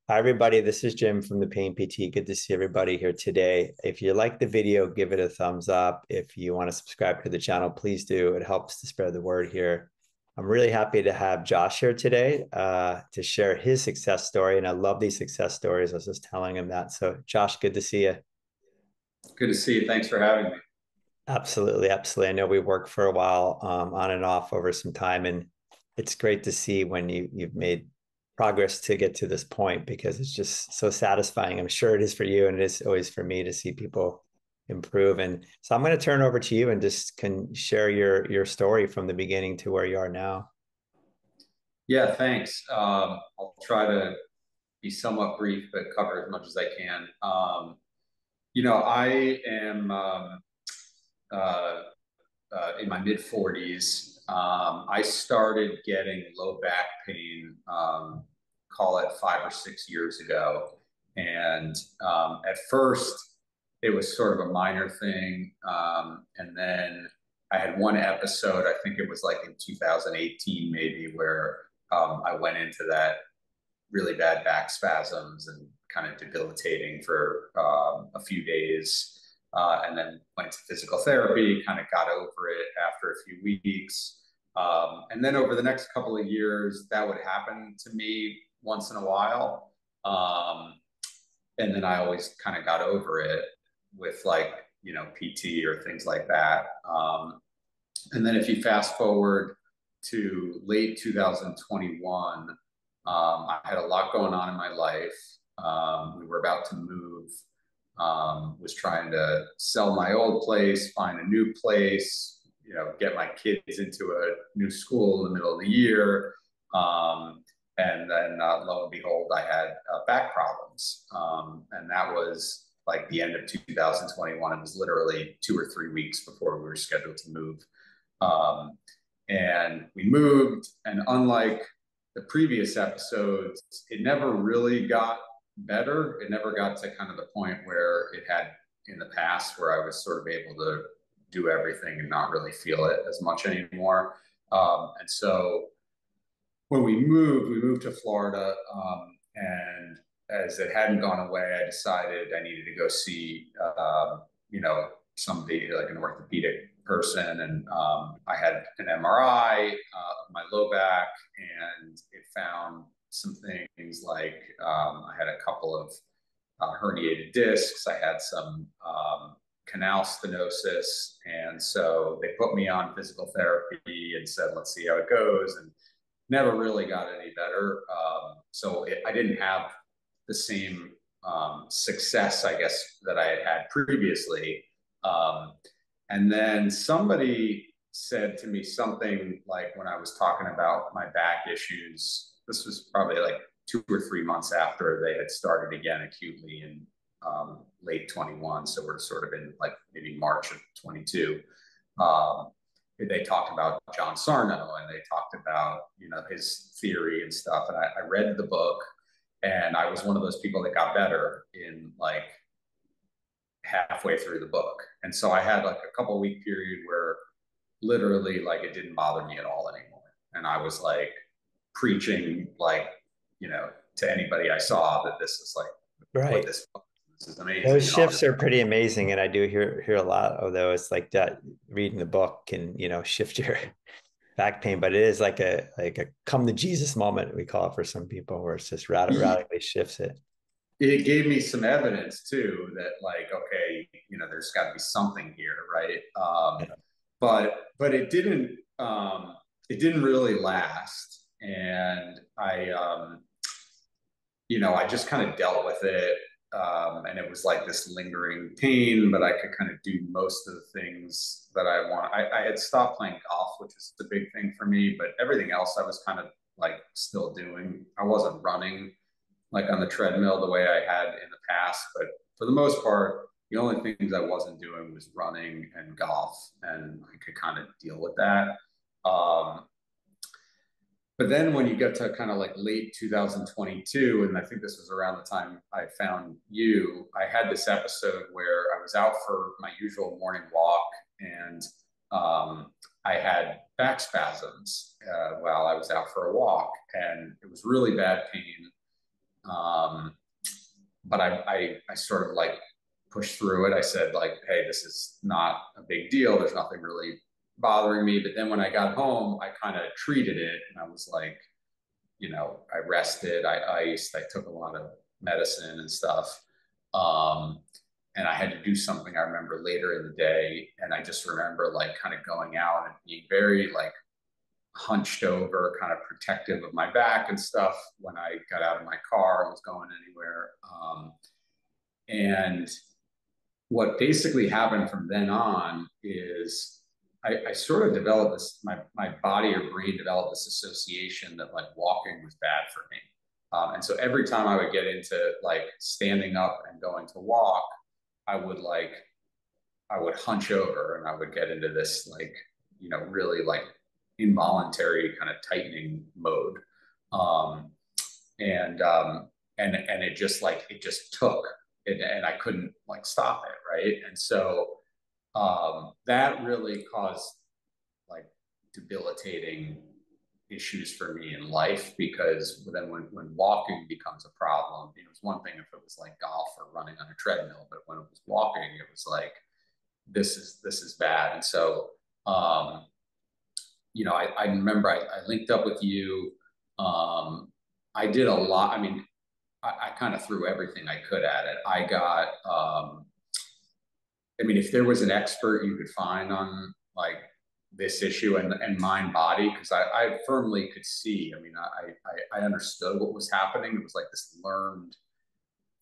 Hi, everybody. This is Jim from the Pain PT. Good to see everybody here today. If you like the video, give it a thumbs up. If you want to subscribe to the channel, please do. It helps to spread the word here. I'm really happy to have Josh here today to share his success story. And I love these success stories. I was just telling him that. So, Josh, good to see you. Good to see you. Thanks for having me. Absolutely, absolutely. I know we worked for a while on and off over some time, and it's great to see when you've made progress to get to this point because it's just so satisfying. I'm sure it is for you, and it is always for me to see people improve. And so I'm going to turn over to you and just can share your story from the beginning to where you are now. Yeah, thanks. I'll try to be somewhat brief, but cover as much as I can. I am uh, in my mid 40s. I started getting low back pain, call it 5 or 6 years ago. And at first, it was sort of a minor thing. And then I had one episode, I think it was like in 2018, maybe, where I went into that really bad back spasms and kind of debilitating for a few days. And then went to physical therapy, kind of got over it after a few weeks. And then over the next couple of years, that would happen to me once in a while. And then I always kind of got over it with PT or things like that. And then if you fast forward to late 2021, I had a lot going on in my life. We were about to move, was trying to sell my old place, find a new place, get my kids into a new school in the middle of the year. And then lo and behold, I had back problems. And that was like the end of 2021. It was literally 2 or 3 weeks before we were scheduled to move. Um, and we moved, and unlike the previous episodes, it never really got better. It never got to kind of the point where it had in the past, where I was sort of able to do everything and not really feel it as much anymore. And so when we moved to Florida, and as it hadn't gone away, I decided I needed to go see, somebody like an orthopedic person, and I had an MRI of my low back, and it found some things like I had a couple of herniated discs. I had some canal stenosis, and so they put me on physical therapy and said, "Let's see how it goes." And never really got any better. I didn't have the same success, I guess, that I had had previously. Um, and then somebody said to me something like when I was talking about my back issues, this was probably like 2 or 3 months after they had started again acutely in late 21. So we're sort of in like maybe March of 22. Um, they talked about John Sarno, and they talked about his theory and stuff. And I read the book, and I was one of those people that got better in like halfway through the book. And so I had like a couple week period where literally like it didn't bother me at all anymore. And I was like preaching like, to anybody I saw that this is like, put Right. this, this is amazing. Those And I'll shifts just, are pretty amazing, and I do hear a lot of those like that. Reading the book can shift your back pain, but it is like a come to Jesus moment we call it for some people, where it's just radically shifts it. it gave me some evidence too that like, okay, there's got to be something here. Right. But it didn't really last. And I just kind of dealt with it. And it was like this lingering pain, but I could kind of do most of the things that I want. I had stopped playing golf, which is the big thing for me, but everything else I was kind of like still doing. I wasn't running like on the treadmill the way I had in the past, but for the most part, the only things I wasn't doing was running and golf, and I could kind of deal with that. Um, but then when you get to kind of like late 2022, and I think this was around the time I found you, I had this episode where I was out for my usual morning walk, and I had back spasms while I was out for a walk, and it was really bad pain. But I sort of like pushed through it. I said like, hey, this is not a big deal. There's nothing really bothering me. But then when I got home, I kind of treated it, and I was like, I rested, I iced, I took a lot of medicine and stuff. Um, and I had to do something I remember later in the day. And I just remember like kind of going out and being very like hunched over, kind of protective of my back and stuff when I got out of my car and was going anywhere. And what basically happened from then on is I sort of developed this, my body or brain developed this association that like walking was bad for me. And so every time I would get into like standing up and going to walk, I would like, I would hunch over and I would get into this like, really like involuntary kind of tightening mode. Um, and it just like, it just took it, and I couldn't like stop it. Right. And so that really caused like debilitating issues for me in life, because then when walking becomes a problem, it was one thing if it was like golf or running on a treadmill, but when it was walking, it was like, this is bad. And so, um, I remember I linked up with you. I did a lot. I mean, I kind of threw everything I could at it. I got, I mean, if there was an expert you could find on like this issue and mind body, because I firmly could see. I mean, I understood what was happening. It was like this learned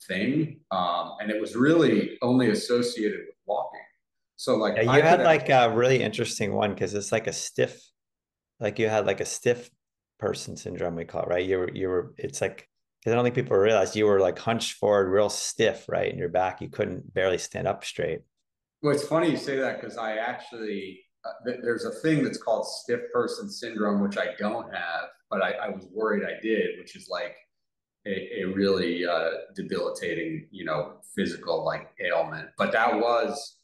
thing, and it was really only associated with walking. So like Yeah, I you could had have, like a really interesting one because it's like a stiff, like you had like a stiff person syndrome, we call it, right? You were, it's like, because I don't think people realize you were like hunched forward, real stiff, right? In your back, you couldn't barely stand up straight. well, it's funny you say that because I actually, there's a thing that's called stiff person syndrome, which I don't have, but I was worried I did, which is like a really debilitating, physical like ailment. But that was,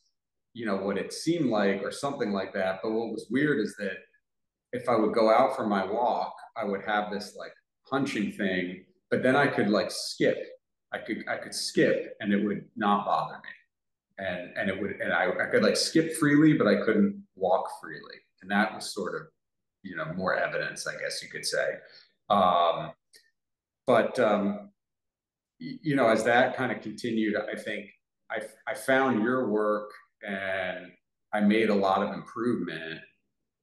what it seemed like or something like that. But what was weird is that if I would go out for my walk, I would have this like hunching thing, but then I could like skip. I could skip and it would not bother me. And it would, and I could like skip freely, but I couldn't walk freely. And that was sort of, more evidence, I guess you could say. Um, but as that kind of continued, I think I found your work and I made a lot of improvement.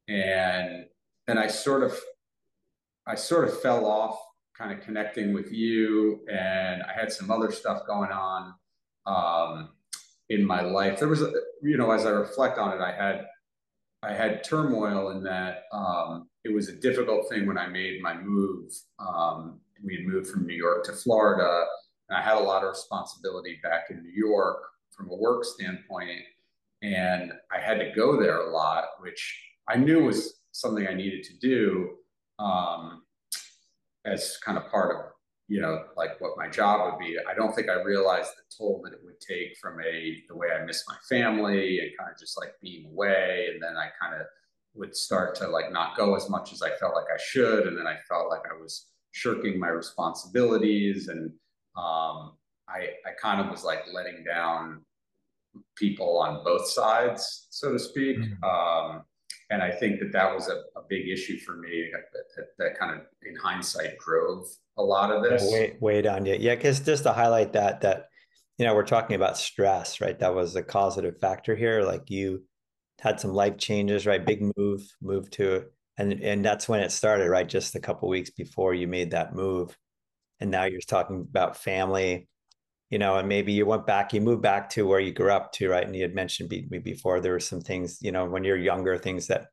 And then I sort of fell off kind of connecting with you, and I had some other stuff going on um, in my life. There was, as I reflect on it, I had turmoil in that it was a difficult thing when I made my move. We had moved from New York to Florida, and I had a lot of responsibility back in New York from a work standpoint, and I had to go there a lot, which I knew was something I needed to do. Um, as kind of part of like what my job would be. I don't think I realized the toll that it would take from the way I miss my family and kind of just like being away, and then I kind of would start to like not go as much as I felt like I should, and then I felt like I was shirking my responsibilities, and I kind of was like letting down people on both sides, so to speak. Mhm. And I think that was a big issue for me that kind of in hindsight drove a lot of Yeah, this. weighed on you. Yeah, because just to highlight that, we're talking about stress, right? That was a causative factor here. Like you had some life changes, right? Big move to, and that's when it started, right? Just a couple weeks before you made that move. And now you're talking about family, and maybe you moved back to where you grew up to, right? And you had mentioned before there were some things, when you're younger, things that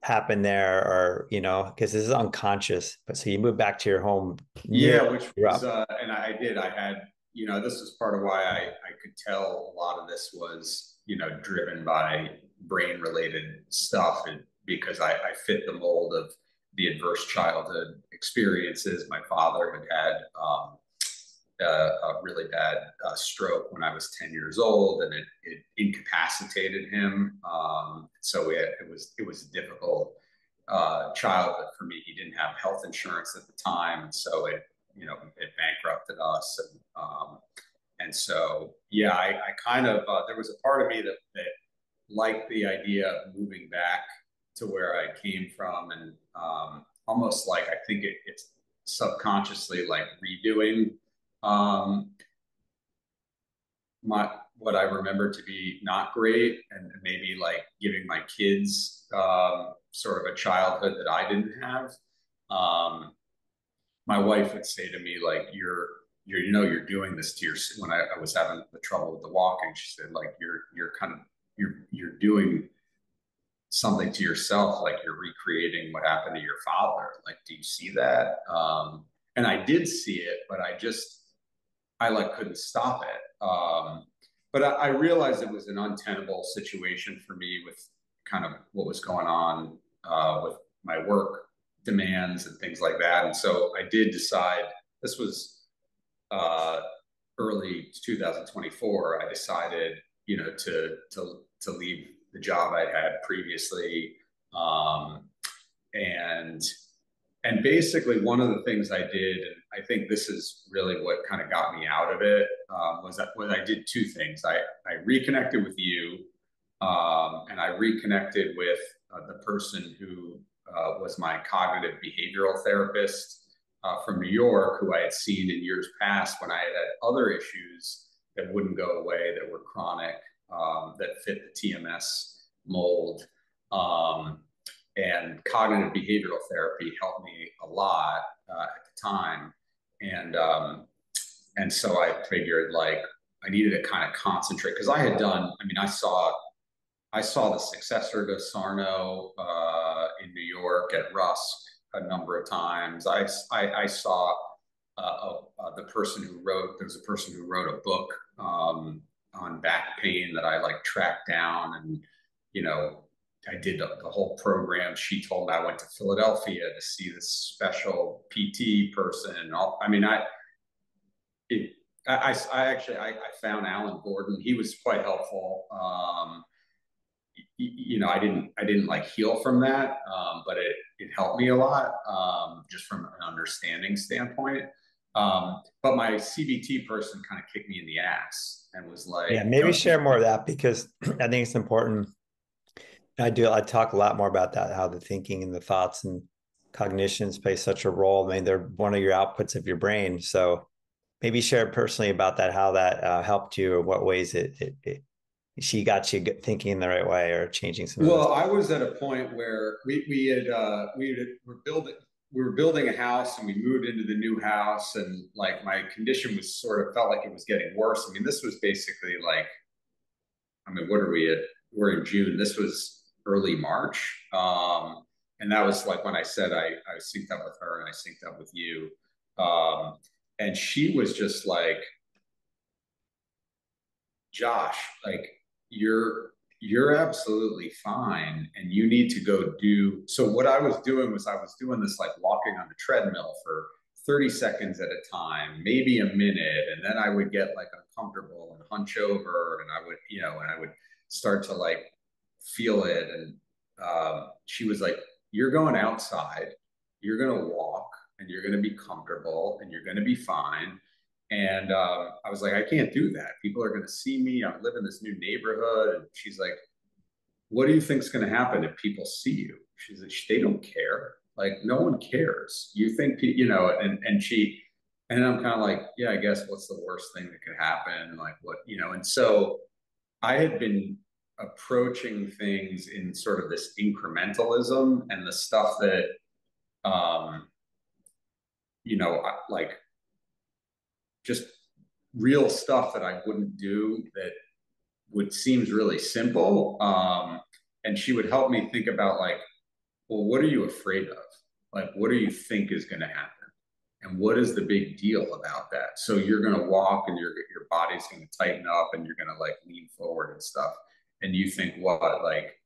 happen there, or because this is unconscious, but so you moved back to your home near Yeah, where which you grew was, up. and I did. I had, this was part of why I could tell a lot of this was, driven by brain related stuff, and because I fit the mold of the adverse childhood experiences. My father had a really bad stroke when I was 10 years old, and it incapacitated him. So it was a difficult childhood for me. He didn't have health insurance at the time, and so it bankrupted us. us. And so, yeah, I kind of, there was a part of me that liked the idea of moving back to where I came from, and almost like I think it's subconsciously like redoing um, my what I remember to be not great, and maybe like giving my kids sort of a childhood that I didn't have. Um, my wife would say to me like, you're doing this to your, when I was having the trouble with the walking, she said like you're kind of you're doing something to yourself, like you're recreating what happened to your father. Like, do you see that? And I did see it, but I like couldn't stop it. But I realized it was an untenable situation for me with kind of what was going on with my work demands and things like that. And so I did decide, this was uh, early 2024. I decided, to leave the job I'd had previously, um, and basically one of the things I did, and I think this is really what kind of got me out of it, was I did two things. I reconnected with you, and I reconnected with the person who was my cognitive behavioral therapist from New York, who I had seen in years past when I had other issues that wouldn't go away, that were chronic, that fit the TMS mold. And cognitive behavioral therapy helped me a lot at the time. And so I figured like I needed to kind of concentrate, because I had done, I mean, I saw the successor to Sarno in New York at Rusk a number of times. I saw the person who wrote, there's a person who wrote a book on back pain that I like tracked down, and, you know, I did the whole program. She told me, I went to Philadelphia to see this special PT person. And all, I mean, it, I actually, I found Alan Gordon. He was quite helpful. I didn't like heal from that, but it helped me a lot, just from an understanding standpoint. But my CBT person kind of kicked me in the ass and was like, Yeah, maybe share more of that, because I think it's important. I talk a lot more about that, how the thinking and the thoughts and cognitions play such a role. I mean, they're one of your outputs of your brain. So maybe share personally about that, how that helped you, or what ways she got you thinking the right way or changing some of this. Well, I was at a point where we were building a house, and we moved into the new house, and like my condition was sort of felt like it was getting worse. I mean, this was basically like, I mean, what are we at? We're in June. This was early March. And that was like when I said I synced up with her and I synced up with you. Um, and she was just like, Josh, like you're absolutely fine, and you need to go do. So what I was doing was I was doing this like walking on the treadmill for 30 seconds at a time, maybe a minute, and then I would get like uncomfortable and hunch over, and I would, and I would start to like feel it. And she was like, "You're going outside, you're going to walk, and you're going to be comfortable, and you're going to be fine." And I was like, I can't do that. People are going to see me. I live in this new neighborhood. And she's like, what do you think's going to happen if people see you? She's like, they don't care. Like, no one cares. You think, and I'm kind of like, yeah, I guess what's the worst thing that could happen? Like, and so I had been approaching things in sort of this incrementalism, and the stuff that, like just real stuff that I wouldn't do, that would seems really simple. And she would help me think about like, well, what are you afraid of? Like, what do you think is going to happen? And what is the big deal about that? So you're going to walk, and your body's going to tighten up, and you're going to like lean forward and stuff. And you think what, like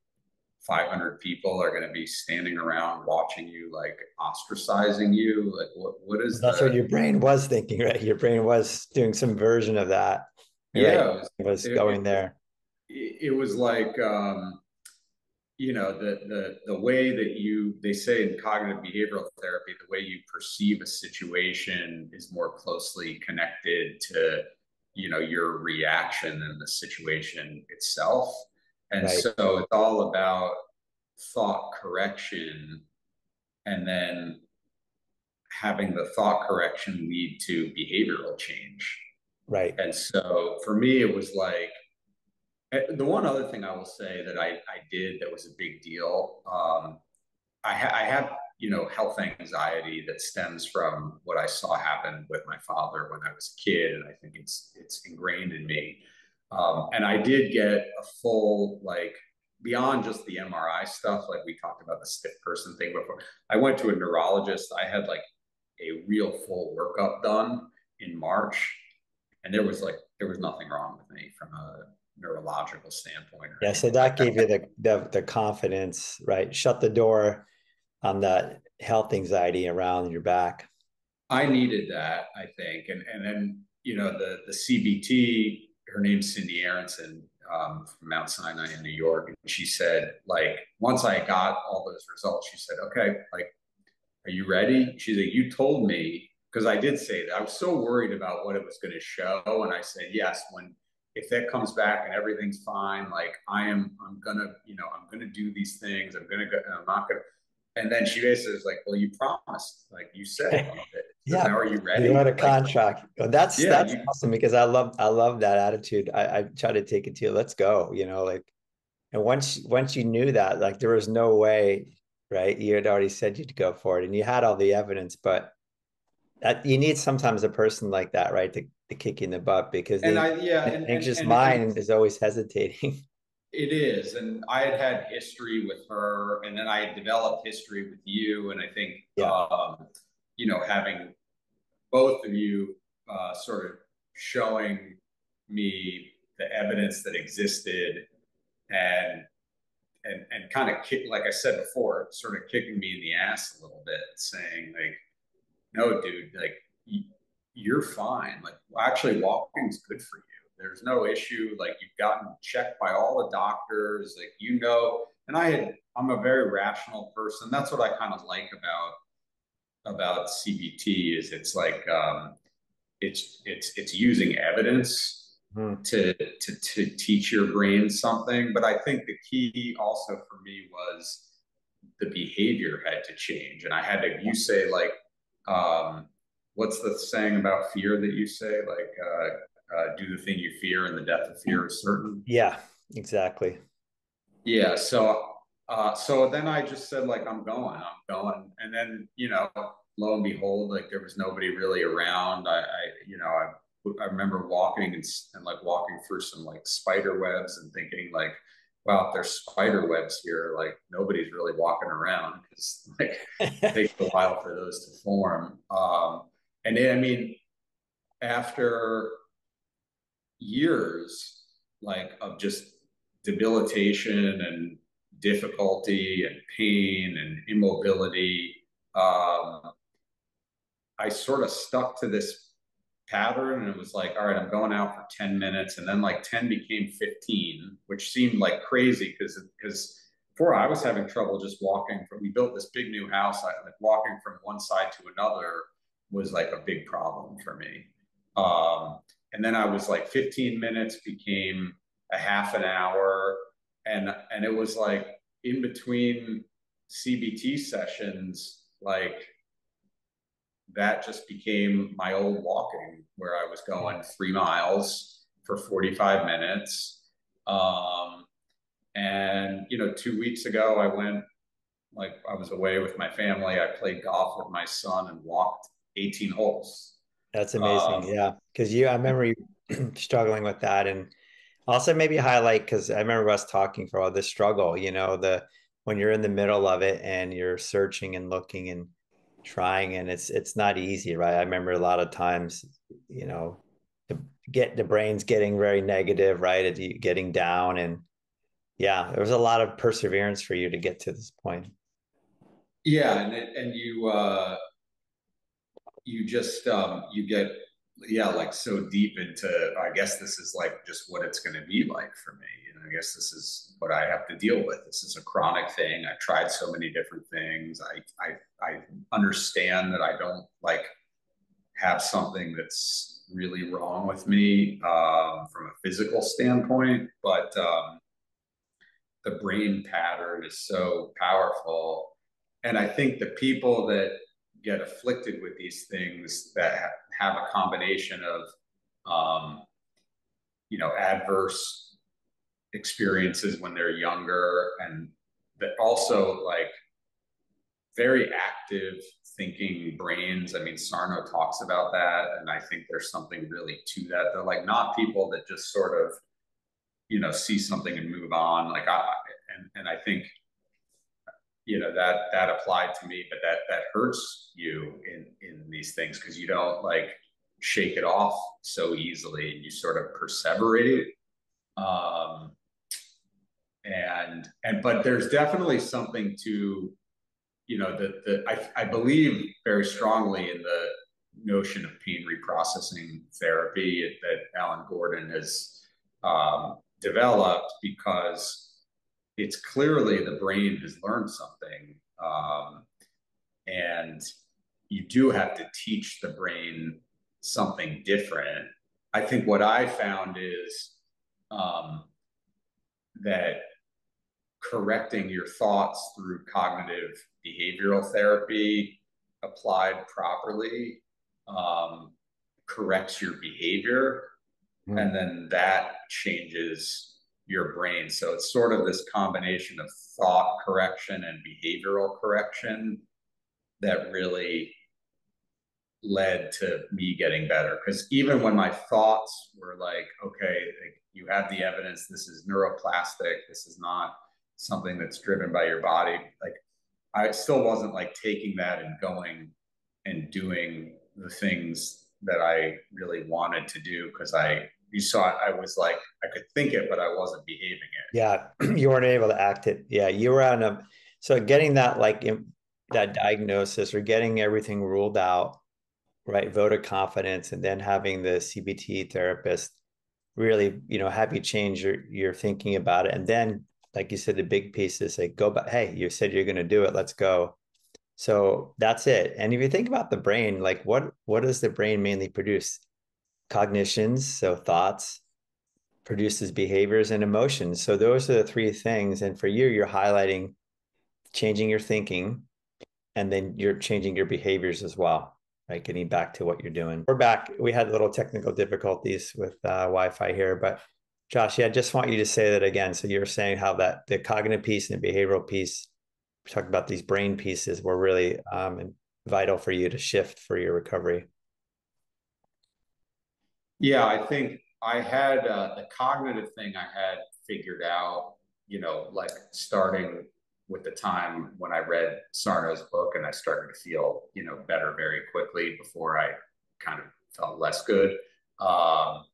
500 people are going to be standing around watching you, like ostracizing you? Like, what is That's what your brain was thinking, right? Your brain was doing some version of that. You're right. Yeah, It was going there. it was like, the way that they say in cognitive behavioral therapy, the way you perceive a situation is more closely connected to your reaction than the situation itself. And Right, so it's all about thought correction, and then having the thought correction lead to behavioral change. right, And so for me, it was like, the one other thing I will say that I did that was a big deal. I have, health anxiety that stems from what I saw happen with my father when I was a kid, and I think it's ingrained in me. And I did get a full, like, beyond just the MRI stuff, like we talked about the stiff person thing before. I went to a neurologist. I had like a real full workup done in March, and there was nothing wrong with me from a neurological standpoint or yeah. So anything like that that. gave you the confidence, right? Shut the door on that health anxiety around your back. I needed that, I think, and then the CBT. Her name's Cindy Aronson, from Mount Sinai in New York, and she said, like, once I got all those results, she said, okay, like, are you ready? She's like, you told me, because I did say that I was so worried about what it was going to show, and I said yes. When if that comes back and everything's fine, like, I'm gonna I'm gonna do these things. I'm gonna go. I'm not gonna. And then she basically was like, well, you promised, like you said that. She goes, now Yeah, are you you wrote ready? a Like, contract. Well, that's yeah, that's you. awesome because I love that attitude. I try to take it to you. Let's go. Like, and once you knew that, like there was no way, right? You had already said you'd go for it, and you had all the evidence, but that you need sometimes a person like that, right, to kick you in the butt because And the I, yeah, anxious mind is always hesitating. it is. And I had history with her, and then I had developed history with you. And I think, Yeah. having both of you sort of showing me the evidence that existed, and and kind of kick, like I said before, sort of kicking me in the ass a little bit, saying like, no, dude, like, you're fine. Like, actually, walking's good for you. There's no issue. Like, you've gotten checked by all the doctors. Like, and I'm a very rational person. That's what I kind of like about CBT, is it's like, it's using evidence Hmm. to teach your brain something. But I think the key also for me was the behavior had to change, and I had to. You say, like, um, what's the saying about fear that you say? Like, do the thing you fear, and the death of fear is certain. Yeah, exactly. Yeah. So then I just said, like, I'm going, and then lo and behold, like, there was nobody really around. I remember walking, and like walking through some like spider webs, and thinking like, wow, if there's spider webs here, like nobody's really walking around, because like it takes a while for those to form. And then, I mean, after years, like, of just debilitation and difficulty and pain and immobility, um, I sort of stuck to this pattern, and it was like, all right, I'm going out for 10 minutes. And then like 10 became 15, which seemed like crazy, because before I was having trouble just walking from, we built this big new house. Like, walking from one side to another was like a big problem for me. Um, and then I was like 15 minutes became a half an hour. And it was like, in between CBT sessions, like, that just became my old walking, where I was going 3 miles for 45 minutes. Um, and 2 weeks ago, I went, like, I was away with my family. I played golf with my son and walked 18 holes. That's amazing. Um, Yeah, because I remember you struggling with that, and also maybe highlight because I remember us talking for all this struggle. The when you're in the middle of it and you're searching and looking and trying, and it's not easy, right? I remember a lot of times, you know, the the brain's getting very negative, right? Getting down, and yeah, there was a lot of perseverance for you to get to this point. yeah, and you just you get yeah, like so deep into, I guess this is like just what it's going to be like for me. And I guess this is what I have to deal with. This is a chronic thing. I've tried so many different things. I understand that I don't like have something that's really wrong with me from a physical standpoint, but the brain pattern is so powerful. And I think the people that get afflicted with these things that have a combination of, um, adverse experiences when they're younger, and that also like very active thinking brains. I mean, Sarno talks about that, and I think there's something really to that. They're like not people that just sort of, see something and move on. And I think, that applied to me, but that hurts you in these things because you don't like shake it off so easily, and you sort of perseverate. Um, and but there's definitely something to, I believe very strongly in the notion of pain reprocessing therapy that Alan Gordon has developed, because it's clearly the brain has learned something, and you do have to teach the brain something different. I think what I found is um, that correcting your thoughts through cognitive behavioral therapy applied properly um, corrects your behavior, Mm. and then that changes your brain. So it's sort of this combination of thought correction and behavioral correction that really led to me getting better. Because even when my thoughts were like, okay, like, you have the evidence, this is neuroplastic, this is not something that's driven by your body, like I still wasn't like taking that and going and doing the things that I really wanted to do, because you saw I was like I could think it, but I wasn't behaving it. Yeah, you weren't able to act it. Yeah, you were on a, so getting that that diagnosis or getting everything ruled out, right? Vote of confidence, and then having the CBT therapist really, have you change your thinking about it. And then, like you said, the big piece is like, go back. Hey, you said you're going to do it. Let's go. So that's it. And if you think about the brain, like what does the brain mainly produce? Cognitions, so thoughts, produces behaviors and emotions. So those are the three things. And for you, you're highlighting changing your thinking, and then you're changing your behaviors as well, right? Getting back to what you're doing. We're back. We had a little technical difficulties with Wi-Fi here, but Josh, yeah, I just want you to say that again. So you're saying how that the cognitive piece and the behavioral piece, we talked about these brain pieces, were really vital for you to shift for your recovery. Yeah, I think I had the cognitive thing I had figured out, like starting with the time when I read Sarno's book, and I started to feel, better very quickly before I kind of felt less good. Um,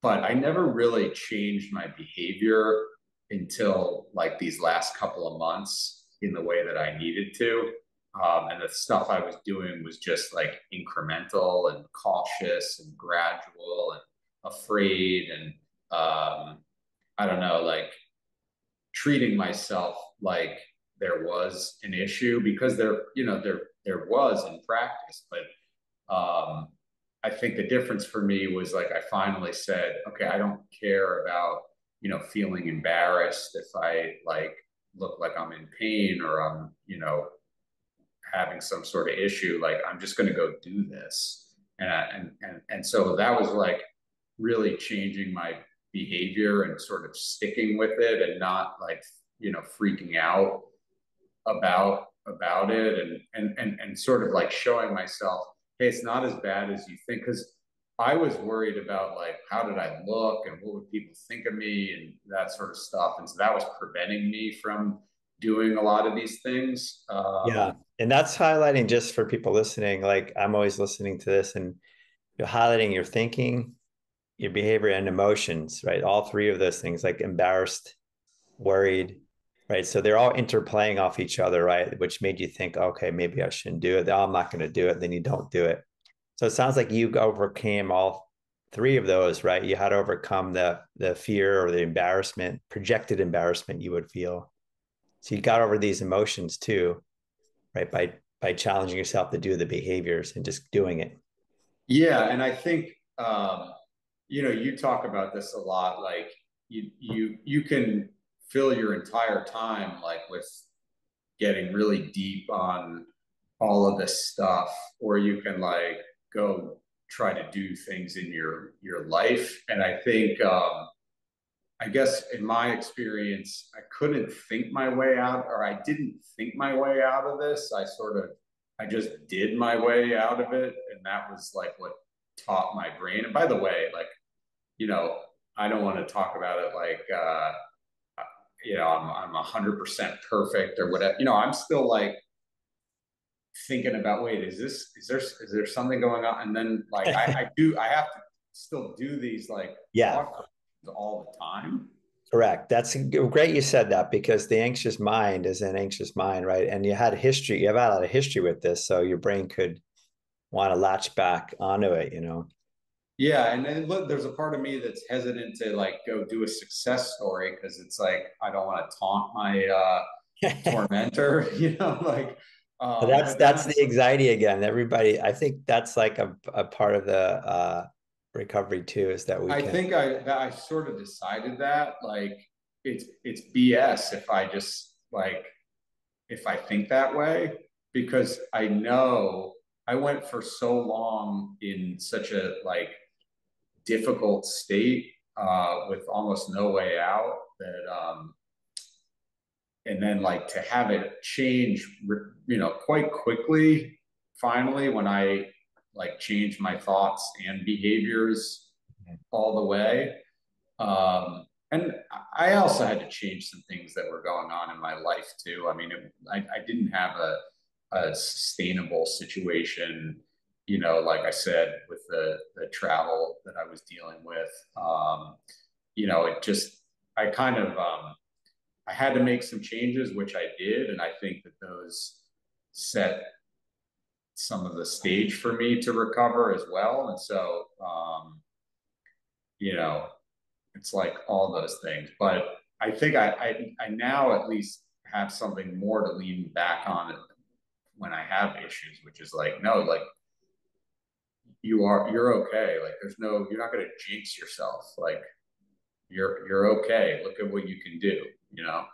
but I never really changed my behavior until like these last couple of months in the way that I needed to. And the stuff I was doing was just like incremental and cautious and gradual and afraid, and I don't know, like treating myself like there was an issue, because there was in practice, but I think the difference for me was like I finally said, okay, I don't care about, feeling embarrassed if I like look like I'm in pain, or I'm, having some sort of issue. Like I'm just going to go do this, and so that was like really changing my behavior and sort of sticking with it, and not like, freaking out about it, and sort of like showing myself, hey, it's not as bad as you think. Because I was worried about like how did I look and what would people think of me and that sort of stuff, and so that was preventing me from doing a lot of these things. Yeah. And that's highlighting, just for people listening, like I'm always listening to this, and you're highlighting your thinking, your behavior, and emotions, right? All three of those things, like embarrassed, worried, right? So they're all interplaying off each other, right? Which made you think, okay, maybe I shouldn't do it. Oh, I'm not going to do it. Then you don't do it. So it sounds like you overcame all three of those, right? You had to overcome the fear or the embarrassment, projected embarrassment you would feel. So you got over these emotions too, right? By challenging yourself to do the behaviors and just doing it. Yeah, and I think you talk about this a lot. Like you can fill your entire time like with getting really deep on all of this stuff, or you can like go try to do things in your life. And I think I guess in my experience, I couldn't think my way out, or I didn't think my way out of this. I just did my way out of it. And that was like what taught my brain. And by the way, like, you know, I don't want to talk about it like, I'm 100% perfect or whatever. I'm still like thinking about, wait, is there something going on? And then like, I have to still do these like Yeah, thought questions all the time. correct. That's great you said that because the anxious mind is an anxious mind, right? And you have had a lot of history with this, so your brain could want to latch back onto it, you know. Yeah, and then look, there's a part of me that's hesitant to like go do a success story because it's like I don't want to taunt my tormentor, like. That's But then that's I'm the anxiety again. Everybody, I think that's like a part of the recovery too, is that we I can. think I sort of decided that like it's BS if I just like if I think that way because I know I went for so long in such a like difficult state with almost no way out that and then like to have it change quite quickly finally when I like changed my thoughts and behaviors all the way. And I also had to change some things that were going on in my life too. I mean, I didn't have a sustainable situation, like I said, with the travel that I was dealing with. It just, I kind of, I had to make some changes, which I did. And I think that those set some of the stage for me to recover as well. And so, you know, it's like all those things. But I think I now at least have something more to lean back on when I have issues, which is like, no, like you're okay. Like you're not going to jinx yourself. Like you're okay. Look at what you can do, you know?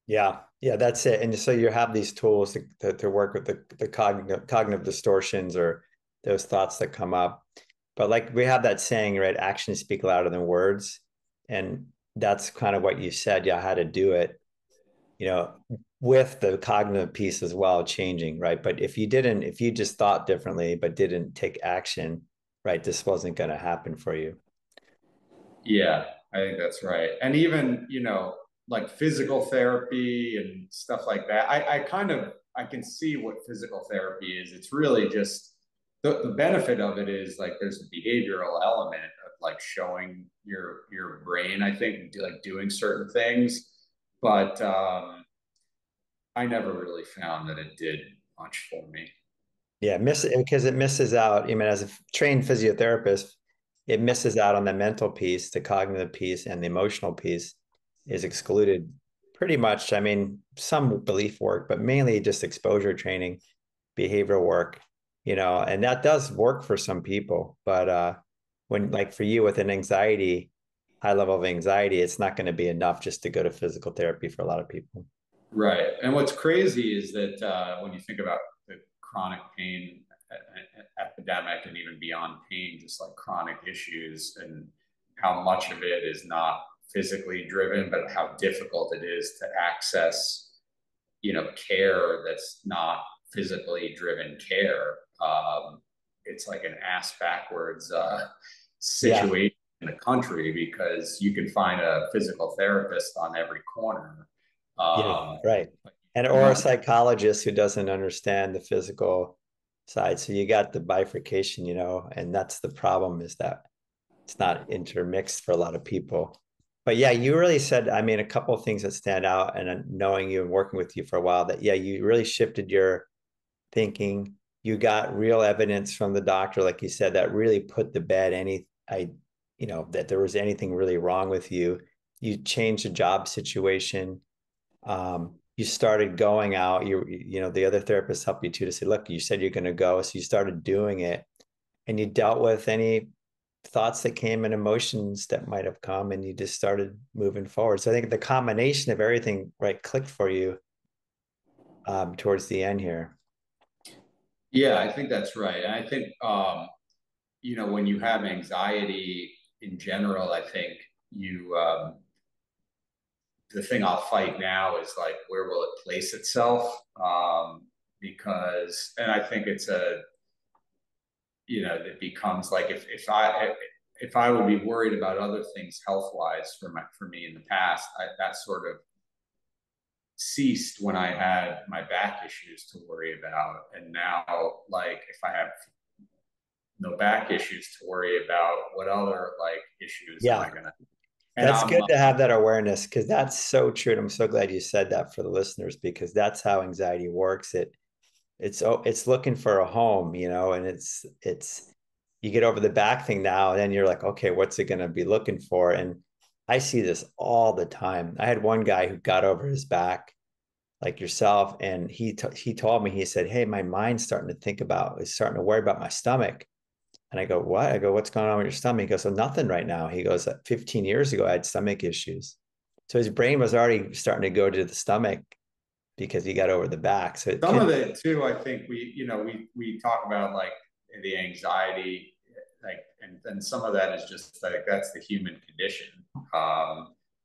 Yeah, yeah, that's it. And so you have these tools to work with the cognitive distortions or those thoughts that come up. But like we have that saying, right? Actions speak louder than words. And that's kind of what you said. Yeah, how to do it, you know, with the cognitive piece as well changing, right? But if you just thought differently but didn't take action, right, this wasn't going to happen for you. Yeah, I think that's right. And even, like physical therapy and stuff like that, I can see what physical therapy is. It's really just the benefit of it is like there's a behavioral element of like showing your brain, I think, like doing certain things. But I never really found that it did much for me. Yeah, because it misses out. I mean, as a trained physiotherapist, it misses out on the mental piece, the cognitive piece, and the emotional piece is excluded pretty much. I mean, some belief work, but mainly just exposure training, behavioral work, and that does work for some people. But when, like for you with an anxiety, high level of anxiety, it's not going to be enough just to go to physical therapy for a lot of people. Right. And what's crazy is that when you think about the chronic pain epidemic and even beyond pain, just like chronic issues and how much of it is not physically driven, but how difficult it is to access, care that's not physically driven care. It's like an ass backwards Yeah, situation in the country because you can find a physical therapist on every corner. yeah, Um, right. And you or a don't, psychologist who doesn't understand the physical side. So you got the bifurcation, and that's the problem is that it's not intermixed for a lot of people. But yeah, you really said, I mean, a couple of things that stand out and knowing you and working with you for a while that, yeah, you really shifted your thinking, you got real evidence from the doctor, like you said, that really put to bed that there was anything really wrong with you. You changed the job situation. You started going out. The other therapist helped you too to say, look, you said you're going to go. So you started doing it and you dealt with any thoughts that came and emotions that might have come and you just started moving forward. So I think the combination of everything, right, clicked for you towards the end here. Yeah, I think that's right. And I think, when you have anxiety in general, I think the thing I'll fight now is like, where will it place itself? And I think it becomes like if I would be worried about other things health wise for me in the past, that sort of ceased when I had my back issues to worry about. And now, like, if I have no back issues to worry about, what other like issues am Yeah, I gonna? And that's good to have that awareness because that's so true. And I'm so glad you said that for the listeners because that's how anxiety works. It's looking for a home, and it's you get over the back thing now, and then you're like, okay, what's it going to be looking for? And I see this all the time. I had one guy who got over his back, like yourself, and he told me, he said, "Hey, my mind's starting to is starting to worry about my stomach." And I go, "What?" I go, "What's going on with your stomach?" He goes, "So nothing right now." He goes, "15 years ago, I had stomach issues." So his brain was already starting to go to the stomach because he got over the back. So it some could, of it too, I think we talk about like the anxiety, like, and some of that is just like that's the human condition.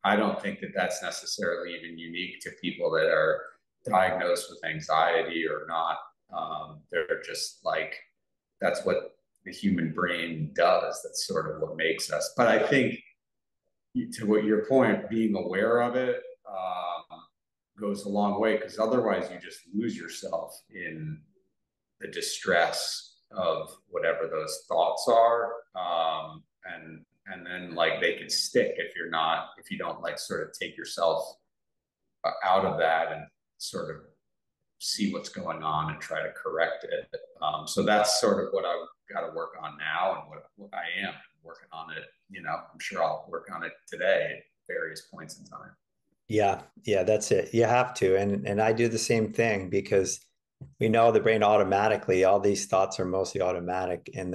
I don't think that that's necessarily even unique to people that are diagnosed with anxiety or not. They're just like that's what the human brain does. That's sort of what makes us. But I think to what your point, being aware of it goes a long way because otherwise you just lose yourself in the distress of whatever those thoughts are, and then like they can stick if you don't like sort of take yourself out of that and sort of see what's going on and try to correct it. So that's sort of what I've got to work on now and what I am working on it. I'm sure I'll work on it today at various points in time. yeah, that's it. You have to. And I do the same thing because we know the brain automatically, all these thoughts are mostly automatic and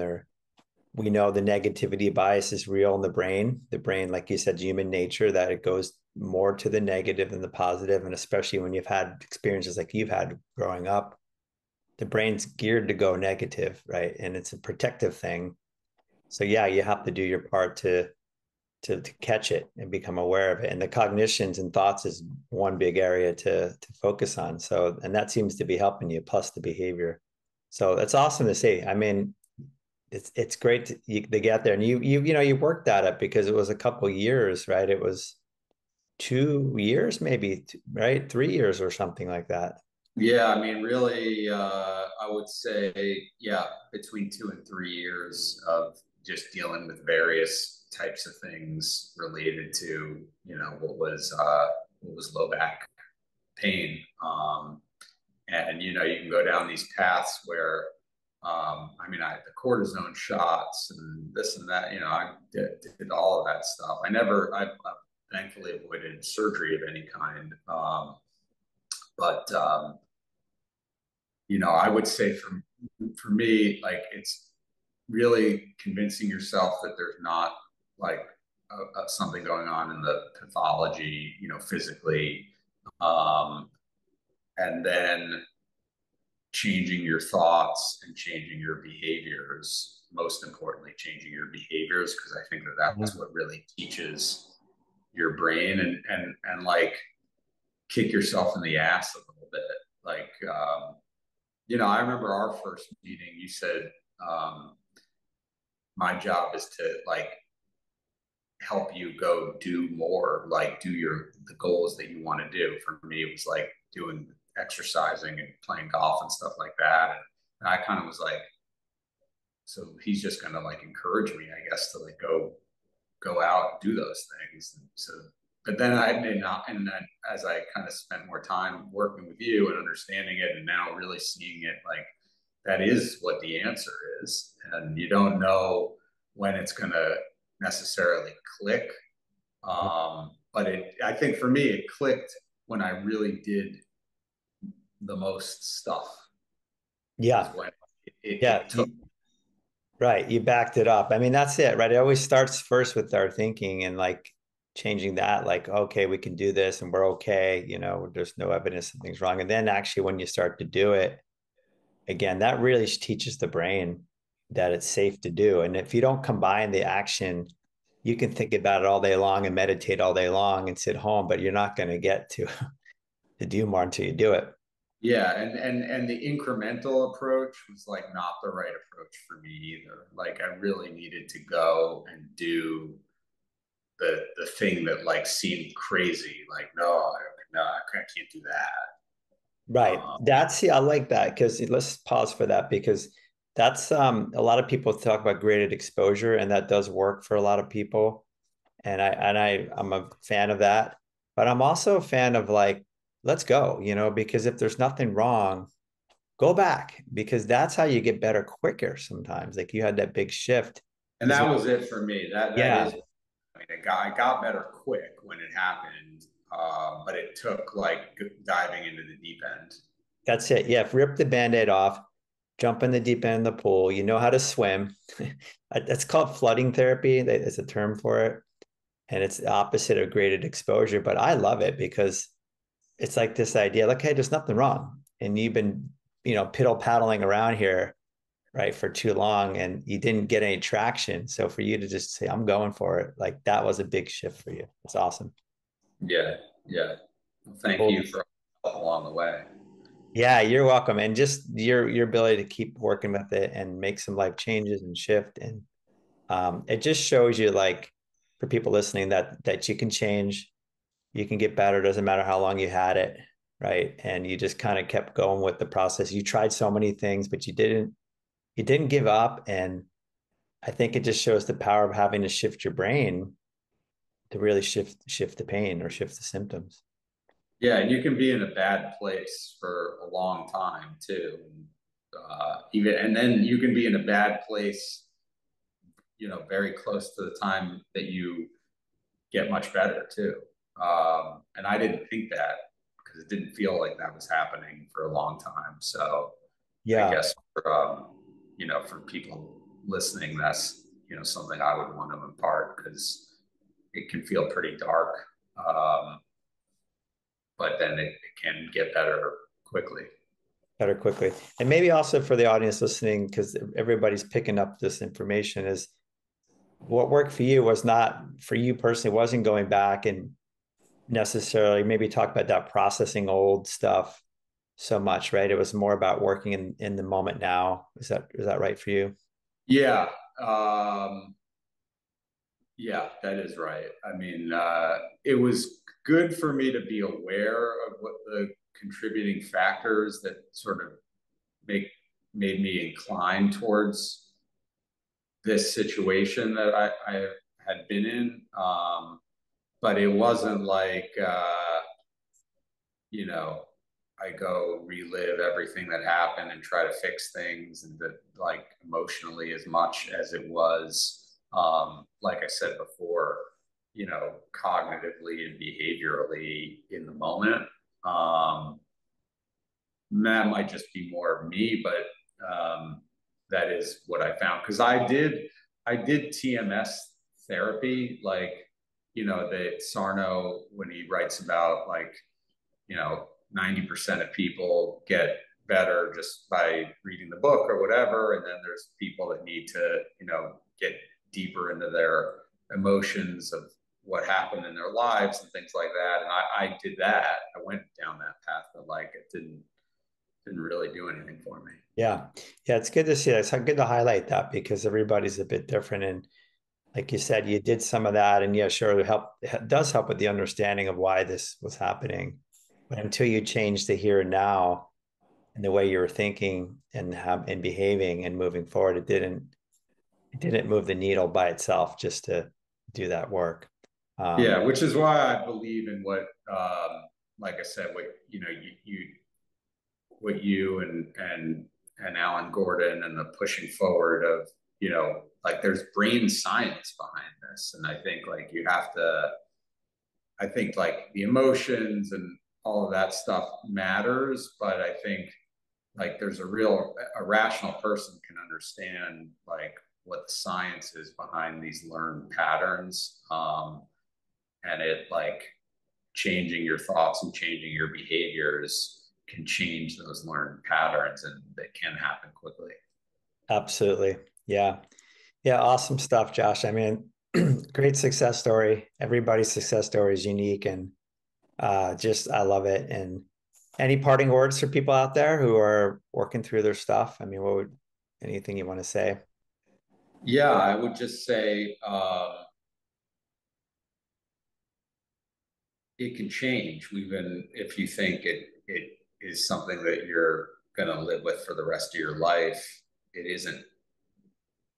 we know the negativity bias is real in the brain. The brain, like you said, human nature, that it goes more to the negative than the positive. And especially when you've had experiences like you've had growing up, the brain's geared to go negative, right? And it's a protective thing. So yeah, you have to do your part to catch it and become aware of it. And the cognitions and thoughts is one big area to focus on. So, and that seems to be helping you, plus the behavior. So that's awesome to see. I mean, it's great to get there, and you worked at it because it was a couple years, right? It was 2 years, maybe, right? 3 years or something like that. Yeah, I mean, really, I would say, yeah, between 2 and 3 years of just dealing with various types of things related to, what was low back pain. And you can go down these paths where, I mean, I had the cortisone shots and this and that. I did all of that stuff. I've thankfully avoided surgery of any kind. But I would say for me, like it's really convincing yourself that there's not like something going on in the pathology, physically, um, and then changing your thoughts and changing your behaviors. Most importantly, changing your behaviors because I think that that's what really teaches your brain and like kick yourself in the ass a little bit. Like, I remember our first meeting. You said my job is to like help you go do more, like do the goals that you want to do. For me, it was like doing exercising and playing golf and stuff like that. And I kind of was like, so he's just gonna like encourage me, I guess, to like go out and do those things. And so, but then I may not, and then as I kind of spent more time working with you and understanding it, and now really seeing it like that is what the answer is, and you don't know when it's going to necessarily click. But I think for me, it clicked when I really did the most stuff. Is Yeah. when Yeah. it took. Right. You backed it up. I mean, that's it, right? It always starts first with our thinking and like changing that, like, okay, we can do this and we're okay. There's no evidence something's wrong. And then actually, when you start to do it, again, that really teaches the brain that it's safe to do. And if you don't combine the action, you can think about it all day long and meditate all day long and sit home, but you're not going to get to do more until you do it. Yeah, and the incremental approach was like not the right approach for me either. Like I really needed to go and do the thing that like seemed crazy. Like no, I can't do that. Right. Um, I like that because let's pause for that because that's a lot of people talk about graded exposure and that does work for a lot of people. I'm a fan of that. But I'm also a fan of like, let's go, because if there's nothing wrong, go back because that's how you get better quicker sometimes. Like you had that big shift. and Because that was it for me. That yeah, is, I mean, I got better quick when it happened, but it took like diving into the deep end. that's it. Yeah, rip the band-aid off, jump in the deep end of the pool. You know how to swim. That's called flooding therapy. There's a term for it. And it's the opposite of graded exposure. But I love it because it's like this idea, like, hey, there's nothing wrong. And you've been, piddle paddling around here, right, for too long and you didn't get any traction. So for you to just say, I'm going for it, like that was a big shift for you. It's awesome. Yeah, yeah. Well, thank Cool. you for help along the way. Yeah, you're welcome. And just your ability to keep working with it and make some life changes and shift. And it just shows you like for people listening that you can change, you can get better. Doesn't matter how long you had it, right? And you just kind of kept going with the process. You tried so many things, but you didn't give up. And I think it just shows the power of having to shift your brain to really shift the pain or shift the symptoms. Yeah, and you can be in a bad place for a long time too. Even and then you can be in a bad place, very close to the time that you get much better too. And I didn't think that because it didn't feel like that was happening for a long time. So I Yeah, guess for people listening, that's something I would want to impart because it can feel pretty dark, but then it can get better quickly. better quickly. And maybe also for the audience listening, because everybody's picking up this information, is what worked for you was not for you personally, wasn't going back and necessarily maybe talk about that processing old stuff so much, right? It was more about working in the moment now. Is that right for you? Yeah, yeah, that is right. I mean, it was good for me to be aware of what the contributing factors that sort of make made me incline towards this situation that I had been in. But it wasn't like you know, I go relive everything that happened and try to fix things and that like emotionally as much as it was, like I said before, cognitively and behaviorally in the moment. Um, that might just be more of me, but that is what I found because I did TMS therapy, like that Sarno when he writes about like 90% of people get better just by reading the book or whatever. And then there's people that need to, get deeper into their emotions of what happened in their lives and things like that. And I did that. I went down that path, but like it didn't really do anything for me. Yeah. Yeah, it's good to see that. It's good to highlight that because everybody's a bit different. And like you said, you did some of that. And yeah, sure, it does help with the understanding of why this was happening. But until you change the here and now and the way you were thinking and behaving and moving forward, it didn't move the needle by itself just to do that work. Um, Yeah, which is why I believe in what, like I said, what what you and and Alan Gordon and the pushing forward of, like there's brain science behind this. And I think like you have to, I think like the emotions and all of that stuff matters, but I think like there's a rational person can understand like what the science is behind these learned patterns. And it like changing your thoughts and changing your behaviors can change those learned patterns, and they can happen quickly. Absolutely. Yeah. Yeah. Awesome stuff, Josh. I mean, great success story. Everybody's success story is unique and just I love it. And any parting words for people out there who are working through their stuff? I mean, what would anything you want to say? Yeah, I would just say it can change, even if you think it is something that you're going to live with for the rest of your life. It isn't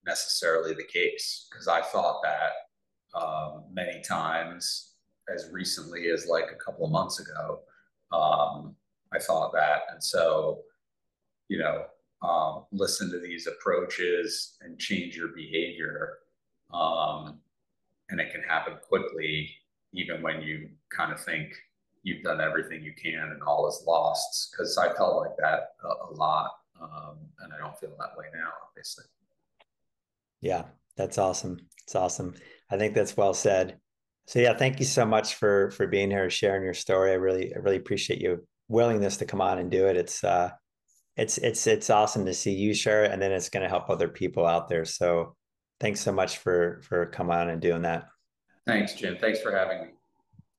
necessarily the case, because I thought that many times as recently as like a couple of months ago. I thought that. And so, you know, listen to these approaches and change your behavior. Um, and it can happen quickly, even when you kind of think you've done everything you can and all is lost. Because I felt like that a lot. And I don't feel that way now, obviously. Yeah, that's awesome. It's awesome. I think that's well said. So yeah, thank you so much for being here, sharing your story. I really appreciate your willingness to come on and do it. It's awesome to see you share it, and then it's going to help other people out there. So thanks so much for coming on and doing that. Thanks, Jim. Thanks for having me.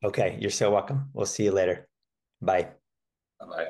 Okay, you're so welcome. We'll see you later. Bye. Bye bye.